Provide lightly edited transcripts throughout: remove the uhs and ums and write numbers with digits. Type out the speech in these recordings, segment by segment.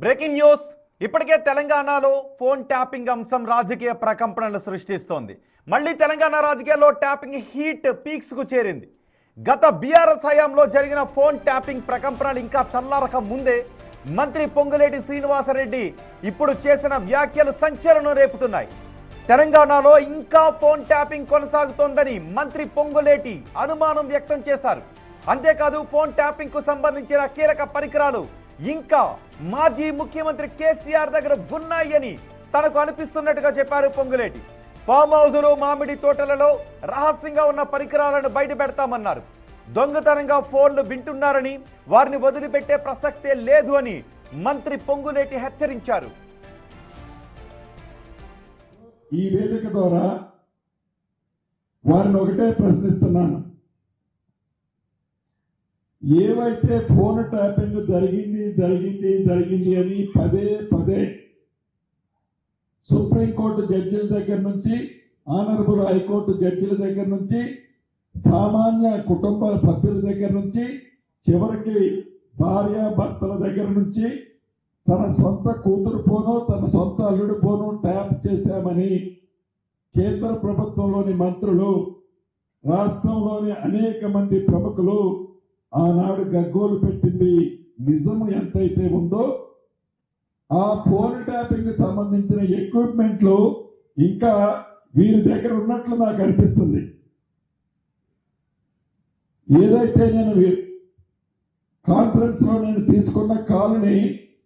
Breaking news. ఇప్పటికే తెలంగాణలో phone tapping అంశం రాజకీయ ప్రకంపనలు సృష్టిస్తోంది. మళ్ళీ తెలంగాణ రాజకీయాల్లో ట్యాపింగ్ హీట్ పీక్స్ కు చేరింది. గత బీఆర్ఎస్ హయాంలో జరిగిన ఫోన్ ట్యాపింగ్ ప్రకంపనలు ఇంకా చల్లారక ముందే మంత్రి పొంగులేటి శ్రీనివాసరెడ్డి ఇప్పుడు చేసిన వ్యాఖ్యలు సంచలనం రేపుతున్నాయి. తెలంగాణలో ఇంకా ఫోన్ ట్యాపింగ్ కొనసాగుతోందని మంత్రి పొంగులేటి అనుమానం వ్యక్తం చేశారు. అంతేకాదు ఫోన్ ట్యాపింగ్ కు సంబంధించిన కీలక పరికరాలు ఇంకా మాజీ ముఖ్యమంత్రి కేసీఆర్ దగ్గర ఉన్నాయని తనకు అనిపిస్తున్నట్టుగా చెప్పారు పొంగులేటి. ఫామ్ హౌజులు, మామిడి తోటలలో రహస్యంగా ఉన్న పరికరాలను బయట పెడతామన్నారు. దొంగతనంగా ఫోన్లు వింటున్నారని, వారిని వదిలిపెట్టే ప్రసక్తే లేదు అని మంత్రి పొంగులేటి హెచ్చరించారు. ఈ వేదిక ద్వారా వారిని ఒకటే ప్రశ్నిస్తున్నాను. ఏవైతే ఫోన్ ట్యాపింగ్ జరిగింది అని పదే పదే సుప్రీంకోర్టు జడ్జిల దగ్గర నుంచి, ఆనరబుల్ హైకోర్టు జడ్జిల దగ్గర నుంచి, సామాన్య కుటుంబ సభ్యుల దగ్గర నుంచి, చివరికి భార్య భర్తల దగ్గర నుంచి తన సొంత కూతురు ఫోను, తన సొంత అల్లుడి ఫోను ట్యాప్ చేశామని కేంద్ర ప్రభుత్వంలోని మంత్రులు, రాష్ట్రంలోని అనేక మంది ప్రముఖులు ఆనాడు గగ్గోలు పెట్టింది నిజం ఎంతైతే ఉందో, ఆ ఫోన్ ట్యాపింగ్ సంబంధించిన ఎక్విప్మెంట్లు ఇంకా వీరి దగ్గర ఉన్నట్లు నాకు అనిపిస్తుంది. ఏదైతే నేను కాన్ఫరెన్స్ లో నేను తీసుకున్న కాల్ని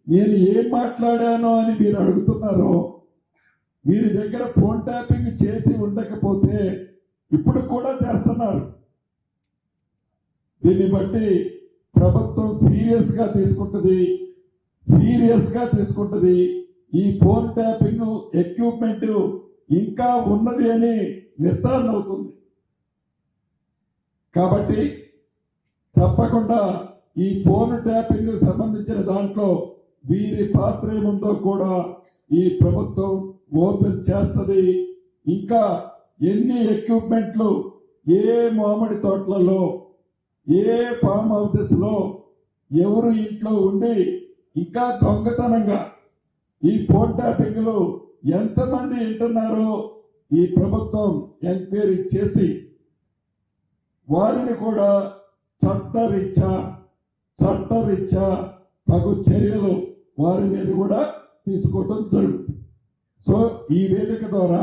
నేను ఏం మాట్లాడానో అని మీరు అడుగుతున్నారో, వీరి దగ్గర ఫోన్ ట్యాపింగ్ చేసి ఉండకపోతే ఇప్పుడు కూడా చేస్తున్నారు. దీన్ని బట్టి ప్రభుత్వం సీరియస్ గా తీసుకుంటుంది. ఈ ఫోన్ ట్యాపింగ్ ఎక్విప్మెంట్ ఇంకా ఉన్నది అని నిర్ధారణ అవుతుంది. కాబట్టి తప్పకుండా ఈ ఫోన్ ట్యాపింగ్ సంబంధించిన దాంట్లో వీరి పాత్ర ఏముందో కూడా ఈ ప్రభుత్వం ఓపెన్ చేస్తుంది. ఇంకా ఎన్ని ఎక్విప్మెంట్లు ఏ మామిడి తోటలలో, ఏ ఫామ్ హౌసెస్ లో ఎవరు ఇంట్లో ఉండి ఇంకా దొంగతనంగా ఈ ఫోన్ ట్యాపింగ్ లో ఎంతమంది వింటున్నారో ఈ ప్రభుత్వం ఎంక్వైరీ చేసి వారిని కూడా చట్టరీత్యా తగు చర్యలు వారి మీద కూడా తీసుకోవడం జరుగుతుంది. సో ఈ వేదిక ద్వారా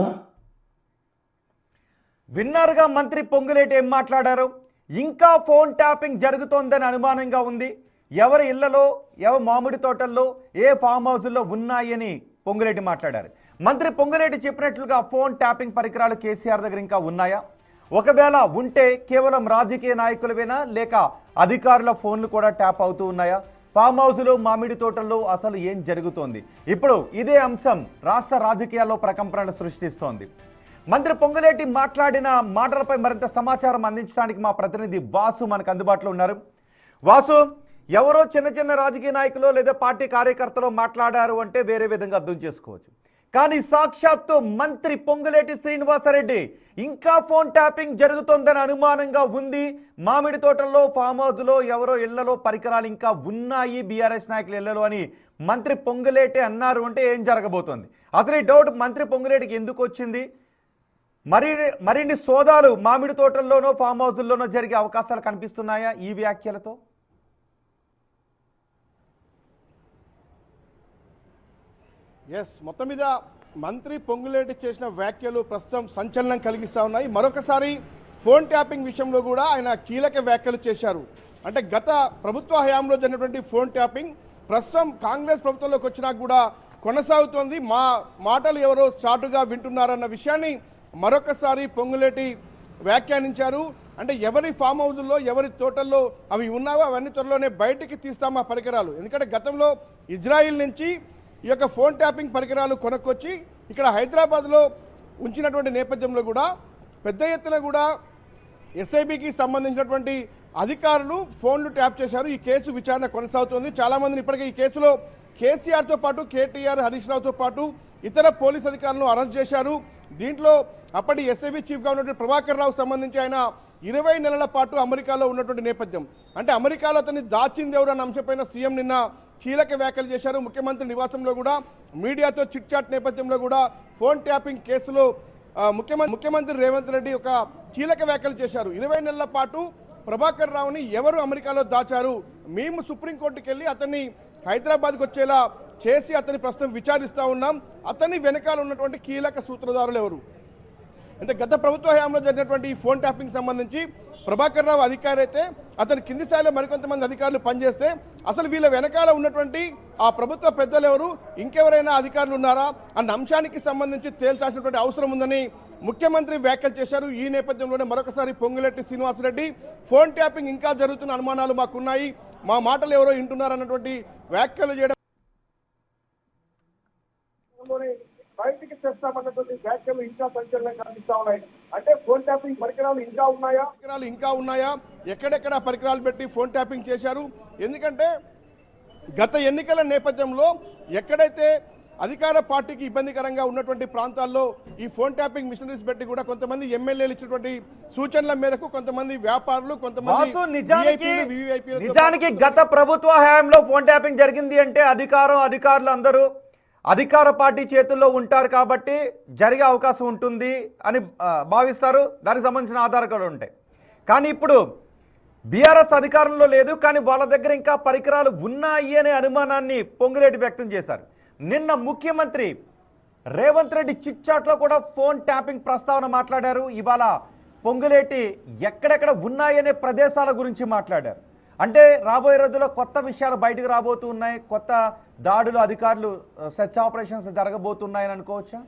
విన్నారుగా మంత్రి పొంగులేటి ఏం మాట్లాడారు. ఇంకా ఫోన్ ట్యాపింగ్ జరుగుతోందని అనుమానంగా ఉంది. ఎవరి ఇళ్లలో, ఎవరి మామిడి తోటల్లో, ఏ ఫామ్ హౌజుల్లో ఉన్నాయని పొంగులేటి మాట్లాడారు. మంత్రి పొంగులేటి చెప్పినట్లుగా ఫోన్ ట్యాపింగ్ పరికరాలు కేసీఆర్ దగ్గర ఇంకా ఉన్నాయా? ఒకవేళ ఉంటే కేవలం రాజకీయ నాయకులవేనా, లేక అధికారుల ఫోన్లు కూడా ట్యాప్ అవుతూ ఉన్నాయా? ఫామ్ హౌజులు, మామిడి తోటల్లో అసలు ఏం జరుగుతోంది? ఇప్పుడు ఇదే అంశం రాష్ట్ర రాజకీయాల్లో ప్రకంపనలు సృష్టిస్తోంది. మంత్రి పొంగులేటి మాట్లాడిన మాటలపై మరింత సమాచారం అందించడానికి మా ప్రతినిధి వాసు మనకు అందుబాటులో ఉన్నారు. వాసు, ఎవరో చిన్న రాజకీయ నాయకులు లేదా పార్టీ కార్యకర్తలు మాట్లాడారు అంటే వేరే విధంగా అర్థం చేసుకోవచ్చు. కానీ సాక్షాత్తు మంత్రి పొంగులేటి శ్రీనివాసరెడ్డి ఇంకా ఫోన్ ట్యాపింగ్ జరుగుతోందని అనుమానంగా ఉంది. మామిడి తోటల్లో, ఫామ్ హౌస్లో, ఎవరో ఇళ్లలో పరికరాలు ఇంకా ఉన్నాయి బీఆర్ఎస్ నాయకుల ఇళ్లలో అని మంత్రి పొంగులేటి అన్నారు అంటే ఏం జరగబోతోంది? అసలు ఈ డౌట్ మంత్రి పొంగులేటికి ఎందుకు వచ్చింది? మరిన్ని సోదాలు మామిడి తోటల్లోనో, ఫామ్ హౌస్ల్లోనో జరిగే అవకాశాలు కనిపిస్తున్నాయా ఈ వ్యాఖ్యలతో? మొత్తం మీద మంత్రి పొంగులేటి చేసిన వ్యాఖ్యలు ప్రస్తుతం సంచలనం కలిగిస్తూ ఉన్నాయి. మరొకసారి ఫోన్ ట్యాపింగ్ విషయంలో కూడా ఆయన కీలక వ్యాఖ్యలు చేశారు. అంటే గత ప్రభుత్వ హయాంలో జరిగినటువంటి ఫోన్ ట్యాపింగ్ ప్రస్తుతం కాంగ్రెస్ ప్రభుత్వంలోకి వచ్చినా కూడా కొనసాగుతోంది. మా మాటలు ఎవరో చాటుగా వింటున్నారన్న విషయాన్ని మరొకసారి పొంగులేటి వ్యాఖ్యానించారు. అంటే ఎవరి ఫామ్ హౌజుల్లో, ఎవరి తోటల్లో అవి ఉన్నావో అవన్నీ త్వరలోనే బయటికి తీస్తాం ఆ పరికరాలు. ఎందుకంటే గతంలో ఇజ్రాయిల్ నుంచి ఈ యొక్క ఫోన్ ట్యాపింగ్ పరికరాలు కొనుక్కొచ్చి ఇక్కడ హైదరాబాద్లో ఉంచినటువంటి నేపథ్యంలో కూడా పెద్ద ఎత్తున కూడా ఎస్ఐబికి సంబంధించినటువంటి అధికారులు ఫోన్లు ట్యాప్ చేశారు. ఈ కేసు విచారణ కొనసాగుతోంది. చాలామందిని ఇప్పటికే ఈ కేసులో కేసీఆర్తో పాటు కేటీఆర్, హరీష్ రావుతో పాటు ఇతర పోలీస్ అధికారులను అరెస్ట్ చేశారు. దీంట్లో అప్పటి ఎస్ఐబి చీఫ్గా ఉన్నటువంటి ప్రభాకర్ రావు సంబంధించి ఆయన 20 నెలల పాటు అమెరికాలో ఉన్నటువంటి నేపథ్యం. అంటే అమెరికాలో అతన్ని దాచింది ఎవరు అన్న అంశంపైన సీఎం నిన్న కీలక వ్యాఖ్యలు చేశారు. ముఖ్యమంత్రి నివాసంలో కూడా మీడియాతో చిట్ చాట్ నేపథ్యంలో కూడా ఫోన్ ట్యాపింగ్ కేసులో ముఖ్యమంత్రి రేవంత్ రెడ్డి ఒక కీలక వ్యాఖ్యలు చేశారు. 20 నెలల పాటు ప్రభాకర్ రావుని ఎవరు అమెరికాలో దాచారు, మేము సుప్రీంకోర్టుకి వెళ్ళి అతన్ని హైదరాబాద్కి వచ్చేలా చేసి అతని ప్రస్తుతం విచారిస్తూ ఉన్నాం, అతని వెనకాల ఉన్నటువంటి కీలక సూత్రధారులు ఎవరు అంటే గత ప్రభుత్వ హయాంలో జరిగినటువంటి ఈ ఫోన్ ట్యాపింగ్ సంబంధించి ప్రభాకర్ రావు అధికారి అయితే అతని కింది స్థాయిలో మరికొంతమంది అధికారులు పనిచేస్తే అసలు వీళ్ళ వెనకాల ఉన్నటువంటి ఆ ప్రభుత్వ పెద్దలు ఎవరు, ఇంకెవరైనా అధికారులు ఉన్నారా అన్న అంశానికి సంబంధించి తేల్చాల్సినటువంటి అవసరం ఉందని ముఖ్యమంత్రి వ్యాఖ్యలు చేశారు. ఈ నేపథ్యంలోనే మరొకసారి పొంగులేటి శ్రీనివాసరెడ్డి ఫోన్ ట్యాపింగ్ ఇంకా జరుగుతున్న అనుమానాలు మాకున్నాయి, మా మాటలు ఎవరో వింటున్నారన్నటువంటి వ్యాఖ్యలు చేయడం బయటికి తెస్తామన్నటువంటి వ్యాఖ్యలు ఇంకా సంచలనం కనిపిస్తా ఉన్నాయి. అంటే ఫోన్ ట్యాపింగ్ పరికరాలు ఇంకా ఉన్నాయా, ఎక్కడెక్కడ పరికరాలు పెట్టి ఫోన్ ట్యాపింగ్ చేశారు. ఎందుకంటే గత ఎన్నికల నేపథ్యంలో ఎక్కడైతే అధికార పార్టీకి ఇబ్బందికరంగా ఉన్నటువంటి ప్రాంతాల్లో ఈ ఫోన్ ట్యాపింగ్ మిషనరీస్ పెట్టి కూడా కొంతమంది ఎమ్మెల్యేలు ఇచ్చినటువంటి సూచనల మేరకు కొంతమంది వ్యాపారులు నిజానికి గత ప్రభుత్వ హయాంలో ఫోన్ ట్యాపింగ్ జరిగింది అంటే అధికారులు అందరూ అధికార పార్టీ చేతుల్లో ఉంటారు కాబట్టి జరిగే అవకాశం ఉంటుంది అని భావిస్తారు. దానికి సంబంధించిన ఆధారాలు ఉంటాయి. కానీ ఇప్పుడు బీఆర్ఎస్ అధికారంలో లేదు, కానీ వాళ్ళ దగ్గర ఇంకా పరికరాలు ఉన్నాయి అనే అనుమానాన్ని పొంగులేటి వ్యక్తం చేశారు. నిన్న ముఖ్యమంత్రి రేవంత్ రెడ్డి చిట్ చాట్లో కూడా ఫోన్ ట్యాపింగ్ ప్రస్తావన మాట్లాడారు. ఇవాళ పొంగులేటి ఎక్కడెక్కడ ఉన్నాయనే ప్రదేశాల గురించి మాట్లాడారు. అంటే రాబోయే రోజుల్లో కొత్త విషయాలు బయటకు రాబోతూ ఉన్నాయి, కొత్త దాడులు అధికారులు సెర్చ్ ఆపరేషన్స్ జరగబోతున్నాయని అనుకోవచ్చా?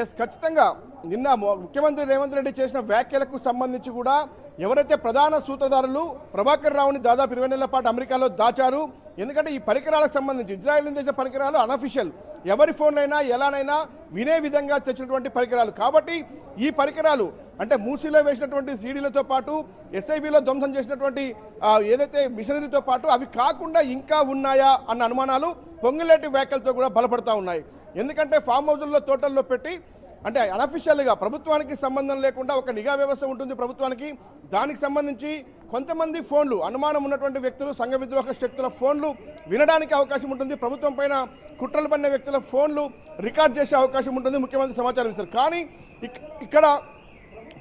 ఎస్, ఖచ్చితంగా నిన్న ముఖ్యమంత్రి రేవంత్ రెడ్డి చేసిన వ్యాఖ్యలకు సంబంధించి కూడా ఎవరైతే ప్రధాన సూత్రధారులు ప్రభాకర్ రావుని దాదాపు 20 నెలల పాటు అమెరికాలో దాచారు. ఎందుకంటే ఈ పరికరాలకు సంబంధించి ఇజ్రాయెల్ నుంచి తెచ్చిన పరికరాలు అనఫిషియల్, ఎవరి ఫోన్లైనా ఎలానైనా వినే విధంగా తెచ్చినటువంటి పరికరాలు. కాబట్టి ఈ పరికరాలు అంటే మూసీలో వేసినటువంటి సీడీలతో పాటు ఎస్ఐబిలో ధ్వంసం చేసినటువంటి ఏదైతే మిషనరీతో పాటు అవి కాకుండా ఇంకా ఉన్నాయా అన్న అనుమానాలు పొంగులేటి వ్యాఖ్యలతో కూడా బలపడతా ఉన్నాయి. ఎందుకంటే ఫామ్ హౌజుల్లో తోటల్లో పెట్టి అంటే అనఫిషియల్గా ప్రభుత్వానికి సంబంధం లేకుండా ఒక నిఘా వ్యవస్థ ఉంటుంది ప్రభుత్వానికి, దానికి సంబంధించి కొంతమంది ఫోన్లు అనుమానం ఉన్నటువంటి వ్యక్తులు సంఘ విద్రోహ శక్తుల ఫోన్లు వినడానికి అవకాశం ఉంటుంది, ప్రభుత్వం పైన కుట్రలు పడిన వ్యక్తుల ఫోన్లు రికార్డ్ చేసే అవకాశం ఉంటుంది, ముఖ్యమంత్రి సమాచారం ఇస్తారు. కానీ ఇక్కడ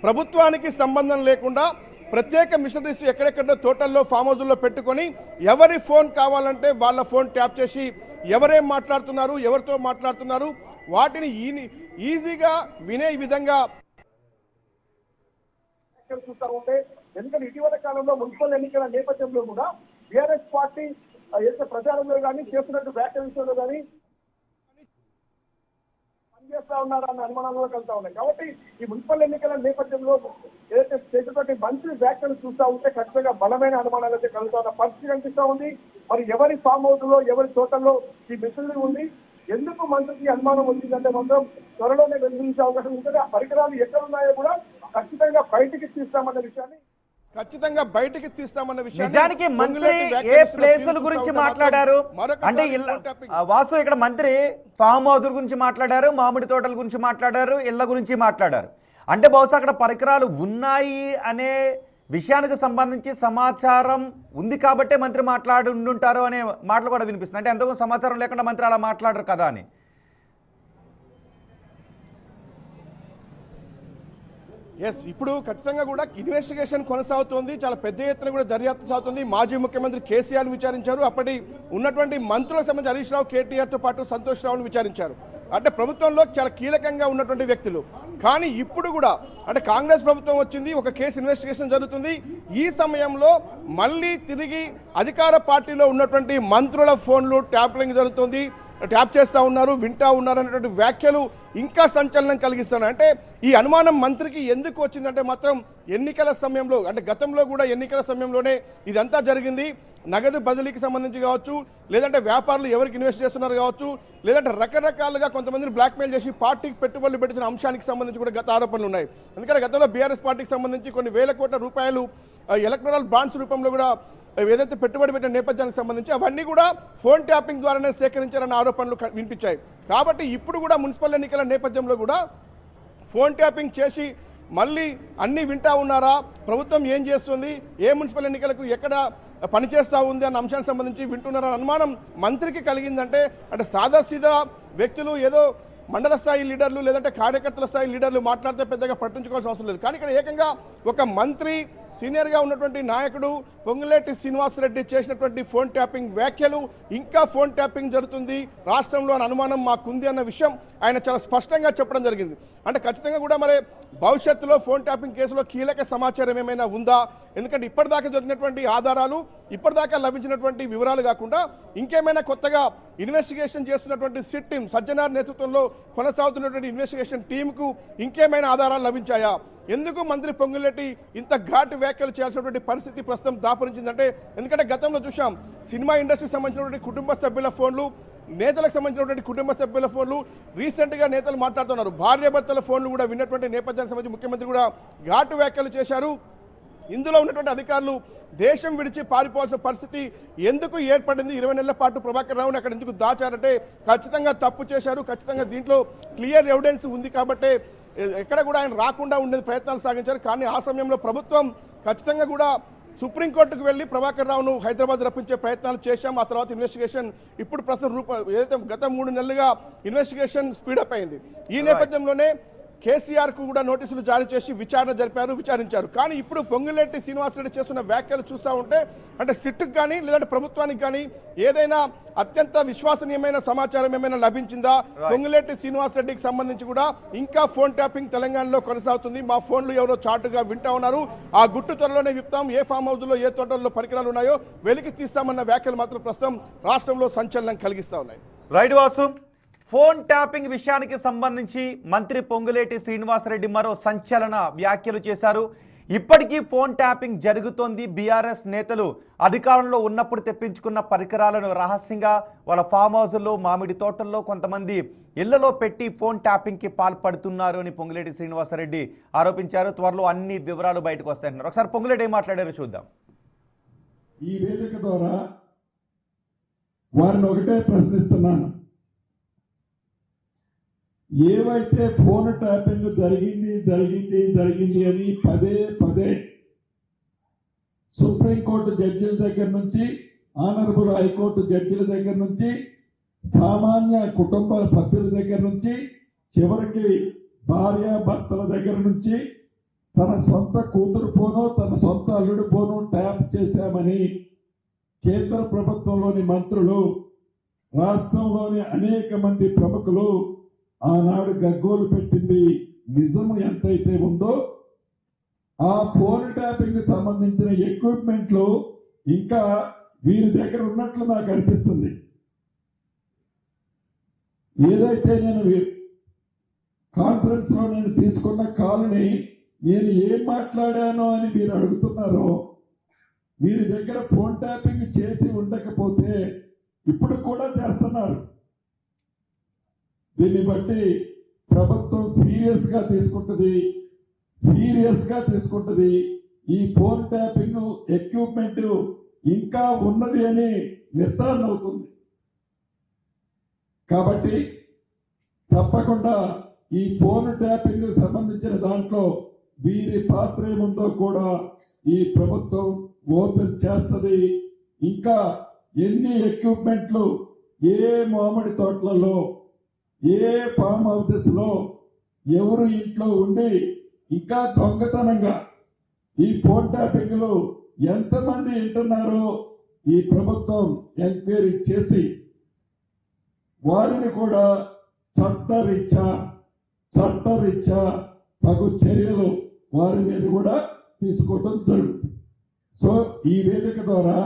ప్రభుత్వానికి సంబంధం లేకుండా ప్రత్యేక మిషనరీస్ ఎక్కడెక్కడో తోటల్లో ఫామ్ హౌజుల్లో పెట్టుకొని ఎవరి ఫోన్ కావాలంటే వాళ్ళ ఫోన్ ట్యాప్ చేసి ఎవరేం మాట్లాడుతున్నారు, ఎవరితో మాట్లాడుతున్నారు వాటిని ఈజీగా వినే విధంగా చూస్తా ఉంటే, ఎందుకంటే ఇటీవల కాలంలో మున్సిపల్ ఎన్నికల నేపథ్యంలో కూడా బీఆర్ఎస్ పార్టీ ఏదైతే ప్రచారంలో కానీ చేస్తున్నట్టు వ్యాఖ్యల విషయంలో కానీ పనిచేస్తా ఉన్నారన్న అనుమానాలు కలుగుతా ఉన్నాయి. కాబట్టి ఈ మున్సిపల్ ఎన్నికల నేపథ్యంలో ఏదైతే చేసేటువంటి మంత్రి వ్యాఖ్యలు చూస్తా ఉంటే ఖచ్చితంగా బలమైన అనుమానాలు అయితే కలుగుతున్న పరిస్థితి కనిపిస్తా ఉంది. మరి ఎవరి ఫామ్ హౌస్ లో ఎవరి తోటల్లో ఈ మిషనరీ ఉంది, ఎందుకు మంత్రికి అనుమానం వచ్చిందంటే మాత్రం త్వరలోనే వెలువరించే అవకాశం ఉంటుంది. ఆ పరికరాలు ఎక్కడ ఉన్నాయో కూడా ఖచ్చితంగా బయటికి తీస్తామన్న విషయాన్ని నిజానికి మంత్రి ఏ ప్లేసుల గురించి మాట్లాడారు అంటే వాసు ఇక్కడ మంత్రి ఫామ్ హౌస్ గురించి మాట్లాడారు, మామిడి తోటల గురించి మాట్లాడారు, ఇళ్ల గురించి మాట్లాడారు. అంటే బహుశా అక్కడ పరికరాలు ఉన్నాయి అనే విషయానికి సంబంధించి సమాచారం ఉంది కాబట్టే మంత్రి మాట్లాడి ఉండుంటారు అనే మాటలు కూడా వినిపిస్తుంది. అంటే ఎంతో సమాచారం లేకుండా మంత్రి అలా మాట్లాడరు కదా అని. ఎస్, ఇప్పుడు ఖచ్చితంగా కూడా ఇన్వెస్టిగేషన్ కొనసాగుతోంది, చాలా పెద్ద ఎత్తున కూడా దర్యాప్తు సాగుతుంది. మాజీ ముఖ్యమంత్రి కేసీఆర్ విచారించారు, అప్పటి ఉన్నటువంటి మంత్రులకు సంబంధించి హరీష్ రావు, కేటీఆర్తో పాటు సంతోష్ రావును విచారించారు. అంటే ప్రభుత్వంలో చాలా కీలకంగా ఉన్నటువంటి వ్యక్తులు. కానీ ఇప్పుడు కూడా అంటే కాంగ్రెస్ ప్రభుత్వం వచ్చింది, ఒక కేసు ఇన్వెస్టిగేషన్ జరుగుతుంది. ఈ సమయంలో మళ్ళీ తిరిగి అధికార పార్టీలో ఉన్నటువంటి మంత్రుల ఫోన్లు ట్యాపింగ్ జరుగుతుంది, ట్యాప్ చేస్తూ ఉన్నారు, వింటా ఉన్నారు అనేటువంటి వ్యాఖ్యలు ఇంకా సంచలనం కలిగిస్తున్నాయి. అంటే ఈ అనుమానం మంత్రికి ఎందుకు వచ్చిందంటే మాత్రం ఎన్నికల సమయంలో అంటే గతంలో కూడా ఎన్నికల సమయంలోనే ఇదంతా జరిగింది. నగదు బదిలీకి సంబంధించి కావచ్చు, లేదంటే వ్యాపారులు ఎవరికి ఇన్వెస్ట్ చేస్తున్నారు కావచ్చు, లేదంటే రకరకాలుగా కొంతమందిని బ్లాక్మెయిల్ చేసి పార్టీకి పెట్టుబడులు పెట్టిన అంశానికి సంబంధించి కూడా గత ఆరోపణలు ఉన్నాయి. ఎందుకంటే గతంలో బీఆర్ఎస్ పార్టీకి సంబంధించి కొన్ని వేల కోట్ల రూపాయలు ఎలక్టరల్ బాండ్స్ రూపంలో కూడా ఏదైతే పెట్టుబడి పెట్టిన నేపథ్యానికి సంబంధించి అవన్నీ కూడా ఫోన్ ట్యాపింగ్ ద్వారానే సేకరించారన్న ఆరోపణలు వినిపించాయి. కాబట్టి ఇప్పుడు కూడా మున్సిపల్ ఎన్నికల నేపథ్యంలో కూడా ఫోన్ ట్యాపింగ్ చేసి మళ్ళీ అన్నీ వింటా ఉన్నారా, ప్రభుత్వం ఏం చేస్తుంది, ఏ మున్సిపల్ ఎన్నికలకు ఎక్కడ పనిచేస్తూ ఉంది అన్న అంశానికి సంబంధించి వింటున్నారని అనుమానం మంత్రికి కలిగిందంటే అంటే సాదాసీదా వ్యక్తులు ఏదో మండల స్థాయి లీడర్లు లేదంటే కార్యకర్తల స్థాయి లీడర్లు మాట్లాడితే పెద్దగా పట్టించుకోవాల్సిన అవసరం లేదు. కానీ ఇక్కడ ఏకంగా ఒక మంత్రి సీనియర్గా ఉన్నటువంటి నాయకుడు పొంగులేటి శ్రీనివాసరెడ్డి చేసినటువంటి ఫోన్ ట్యాపింగ్ వ్యాఖ్యలు ఇంకా ఫోన్ ట్యాపింగ్ జరుగుతుంది రాష్ట్రంలో అని అనుమానం మాకుంది అన్న విషయం ఆయన చాలా స్పష్టంగా చెప్పడం జరిగింది. అంటే ఖచ్చితంగా కూడా మరి భవిష్యత్తులో ఫోన్ ట్యాపింగ్ కేసులో కీలక సమాచారం ఏమైనా ఉందా, ఎందుకంటే ఇప్పటిదాకా దొరికినటువంటి ఆధారాలు ఇప్పటిదాకా లభించినటువంటి వివరాలు కాకుండా ఇంకేమైనా కొత్తగా ఇన్వెస్టిగేషన్ చేస్తున్నటువంటి సిట్ టీం సజ్జనార్ నేతృత్వంలో కొనసాగుతున్నటువంటి ఇన్వెస్టిగేషన్ టీంకు ఇంకేమైనా ఆధారాలు లభించాయా, ఎందుకు మంత్రి పొంగులేటి ఇంత ఘాటు వ్యాఖ్యలు చేయాల్సినటువంటి పరిస్థితి ప్రస్తుతం దాపురించిందంటే ఎందుకంటే గతంలో చూసాం సినిమా ఇండస్ట్రీకి సంబంధించినటువంటి కుటుంబ సభ్యుల ఫోన్లు, నేతలకు సంబంధించినటువంటి కుటుంబ సభ్యుల ఫోన్లు రీసెంట్గా నేతలు మాట్లాడుతున్నారు, భార్యాభర్తల ఫోన్లు కూడా విన్నటువంటి నేపథ్యానికి సంబంధించి ముఖ్యమంత్రి కూడా ఘాటు వ్యాఖ్యలు చేశారు. ఇందులో ఉన్నటువంటి అధికారులు దేశం విడిచి పారిపోవాల్సిన పరిస్థితి ఎందుకు ఏర్పడింది, 20 నెలల పాటు ప్రభాకర్ రావుని అక్కడ ఎందుకు దాచారంటే ఖచ్చితంగా తప్పు చేశారు, ఖచ్చితంగా దీంట్లో క్లియర్ ఎవిడెన్స్ ఉంది కాబట్టి ఎక్కడ కూడా ఆయన రాకుండా ఉండేది ప్రయత్నాలు సాగించారు. కానీ ఆ సమయంలో ప్రభుత్వం ఖచ్చితంగా కూడా సుప్రీంకోర్టుకు వెళ్ళి ప్రభాకర్ రావును హైదరాబాద్ రప్పించే ప్రయత్నాలు చేశాం. ఆ తర్వాత ఇన్వెస్టిగేషన్ ఇప్పుడు ప్రస్తుతం ఏదైతే గత 3 నెలలుగా ఇన్వెస్టిగేషన్ స్పీడప్ అయింది. ఈ నేపథ్యంలోనే కేసీఆర్ కు కూడా నోటీసులు జారీ చేసి విచారించారు. కానీ ఇప్పుడు పొంగులేటి శ్రీనివాసరెడ్డి చేస్తున్న వ్యాఖ్యలు చూస్తూ ఉంటే అంటే సిట్కు కానీ లేదంటే ప్రభుత్వానికి కానీ ఏదైనా అత్యంత విశ్వసనీయమైన సమాచారం ఏమైనా లభించిందా, పొంగులేటి శ్రీనివాసరెడ్డికి సంబంధించి కూడా ఇంకా ఫోన్ ట్యాపింగ్ తెలంగాణలో కొనసాగుతుంది, మా ఫోన్లు ఎవరో చాటుగా వింటా ఉన్నారు, ఆ గుట్టు త్వరలోనే విప్తాం, ఏ ఫామ్ హౌస్ లో ఏ తోటల్లో పరికరాలు ఉన్నాయో వెలికి తీస్తామన్న వ్యాఖ్యలు మాత్రం ప్రస్తుతం రాష్ట్రంలో సంచలనం కలిగిస్తా ఉన్నాయి. రైట్ వాసు, ఫోన్ ట్యాపింగ్ విషయానికి సంబంధించి మంత్రి పొంగులేటి శ్రీనివాసరెడ్డి మరో సంచలన వ్యాఖ్యలు చేశారు. ఇప్పటికీ ఫోన్ ట్యాపింగ్ జరుగుతోంది, బీఆర్ఎస్ నేతలు అధికారంలో ఉన్నప్పుడు తెప్పించుకున్న పరికరాలను రహస్యంగా వాళ్ళ ఫామ్ హౌస్లో, మామిడి తోటల్లో, కొంతమంది ఇళ్లలో పెట్టి ఫోన్ ట్యాపింగ్కి పాల్పడుతున్నారు అని పొంగులేటి శ్రీనివాసరెడ్డి ఆరోపించారు. త్వరలో అన్ని వివరాలు బయటకు వస్తాయన్నారు. ఒకసారి పొంగులేటి ఏం మాట్లాడారో చూద్దాం. ఈ వేదిక ద్వారా వారిని ఒకటే ప్రశ్నిస్తున్నాను, ఏవైతే ఫోన్ ట్యాపింగ్ జరిగింది అని పదే సుప్రీంకోర్టు జడ్జిల దగ్గర నుంచి, ఆనరబుల్ హైకోర్టు జడ్జిల దగ్గర నుంచి, సామాన్య కుటుంబ సభ్యుల దగ్గర నుంచి, చివరికి భార్యాభర్తల దగ్గర నుంచి తన సొంత కూతురు ఫోను, తన సొంత అల్లుడి ఫోను ట్యాప్ చేశామని కేంద్ర ప్రభుత్వంలోని మంత్రులు, రాష్ట్రంలోని అనేక మంది ప్రముఖులు ఆనాడు గగ్గోలు పెట్టింది నిజం ఎంతైతే ఉందో ఆ ఫోన్ ట్యాపింగ్ సంబంధించిన ఎక్విప్మెంట్లు ఇంకా వీరి దగ్గర ఉన్నట్లు నాకు అనిపిస్తుంది. ఏదైతే నేను కాన్ఫరెన్స్ లో నేను తీసుకున్న కాల్ని నేను ఏం మాట్లాడానో అని మీరు అడుగుతున్నారో, వీరి దగ్గర ఫోన్ ట్యాపింగ్ చేసి ఉండకపోతే ఇప్పుడు కూడా చేస్తున్నారు. దీన్ని బట్టి ప్రభుత్వం సీరియస్ గా తీసుకుంటుంది. ఈ ఫోన్ ట్యాపింగ్ ఎక్విప్మెంట్ ఇంకా ఉన్నది అని నిర్ధారణ అవుతుంది. కాబట్టి తప్పకుండా ఈ ఫోన్ ట్యాపింగ్ సంబంధించిన దాంట్లో వీరి పాత్ర ఏముందో కూడా ఈ ప్రభుత్వం ఓపెన్ చేస్తుంది. ఇంకా ఎన్ని ఎక్విప్మెంట్లు ఏ మామిడి తోటలలో, ఏ ఫామ్ హౌసెస్ లో, ఎవరు ఇంట్లో ఉండి ఇంకా దొంగతనంగా ఈ ఫోన్ ట్యాపింగ్ లో ఎంతమంది వింటున్నారో ఈ ప్రభుత్వం ఎంక్వైరీ చేసి వారిని కూడా చట్టరీత్యా తగు చర్యలు వారి మీద కూడా తీసుకోవడం జరుగుతుంది. సో ఈ వేదిక ద్వారా